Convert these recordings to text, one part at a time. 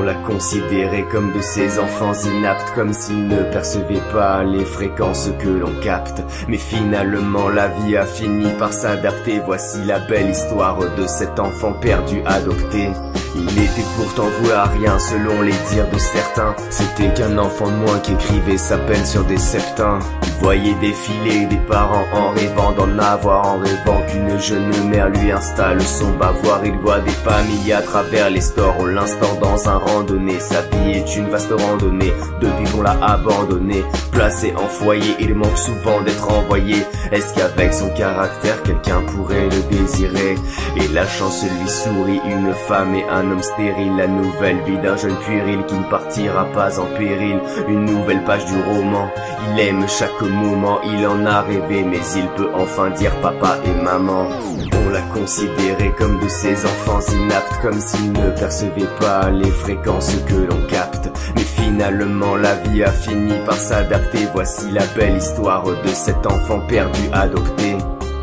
On l'a considéré comme de ces enfants inaptes, comme s'il ne percevait pas les fréquences que l'on capte. Mais finalement la vie a fini par s'adapter. Voici la belle histoire de cet enfant perdu adopté. Il était pourtant voué à rien selon les dires de certains. C'était qu'un enfant de moins qui écrivait sa peine sur des septins. Il voyait défiler des parents en rêvant d'en avoir, en rêvant qu'une jeune mère lui installe son bavoir. Il voit des familles à travers les stores, on l'instaure dans un randonnée. Sa vie est une vaste randonnée depuis qu'on l'a abandonné. Placé en foyer, il manque souvent d'être envoyé. Est-ce qu'avec son caractère, quelqu'un pourrait le désirer? Et la chance lui sourit, une femme et un homme stérile. La nouvelle vie d'un jeune puéril qui ne partira pas en péril. Une nouvelle page du roman. Il aime chaque moment, il en a rêvé, mais il peut enfin dire papa et maman. On l'a considéré comme de ces enfants inaptes, comme s'il ne percevait pas les fréquences que l'on capte. Mais finalement la vie a fini par s'adapter. Voici la belle histoire de cet enfant perdu adopté.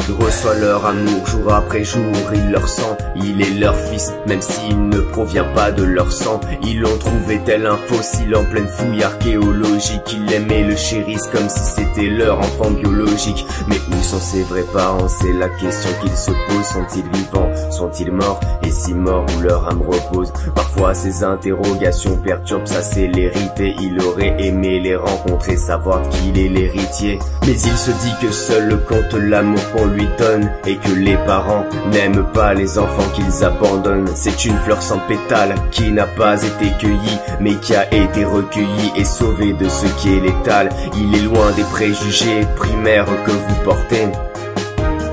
Il reçoit leur amour jour après jour, il leur sent, il est leur fils, même s'il ne provient pas de leur sang. Ils l'ont trouvé tel un fossile en pleine fouille archéologique. Ils l'aimaient, le chérissent comme si c'était leur enfant biologique. Mais où sont ses vrais parents? C'est la question qu'ils se posent. Sont-ils vivants? Sont-ils morts? Et si morts, où leur âme repose? Parfois ces interrogations perturbent sa célérité. Il aurait aimé les rencontrer, savoir qu'il est l'héritier. Mais il se dit que seul compte l'amour qu'on lui donne, et que les parents n'aiment pas les enfants qu'ils abandonnent. C'est une fleur sans pétales qui n'a pas été cueillie, mais qui a été recueillie et sauvée de ce qui est létal. Il est loin des préjugés primaires que vous portez.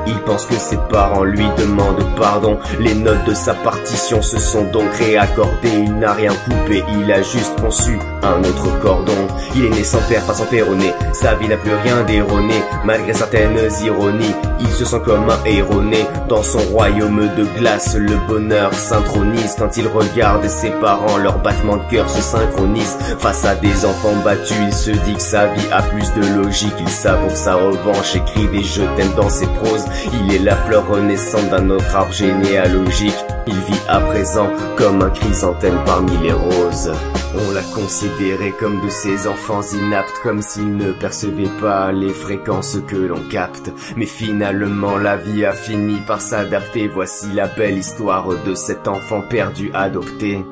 Il pense que ses parents lui demandent pardon. Les notes de sa partition se sont donc réaccordées. Il n'a rien coupé, il a juste conçu un autre cordon. Il est né sans père, pas sans père au nez. Sa vie n'a plus rien d'erroné, malgré certaines ironies. Il se sent comme un héros né dans son royaume de glace. Le bonheur s'intronise quand il regarde ses parents. Leurs battements de cœur se synchronisent. Face à des enfants battus, il se dit que sa vie a plus de logique. Il savoure sa revanche, écrit des je t'aime dans ses proses. Il est la fleur renaissante d'un autre arbre généalogique. Il vit à présent comme un chrysanthème parmi les roses. On l'a considéré comme de ces enfants inaptes, comme s'il ne percevait pas les fréquences que l'on capte. Mais finalement la vie a fini par s'adapter. Voici la belle histoire de cet enfant perdu adopté.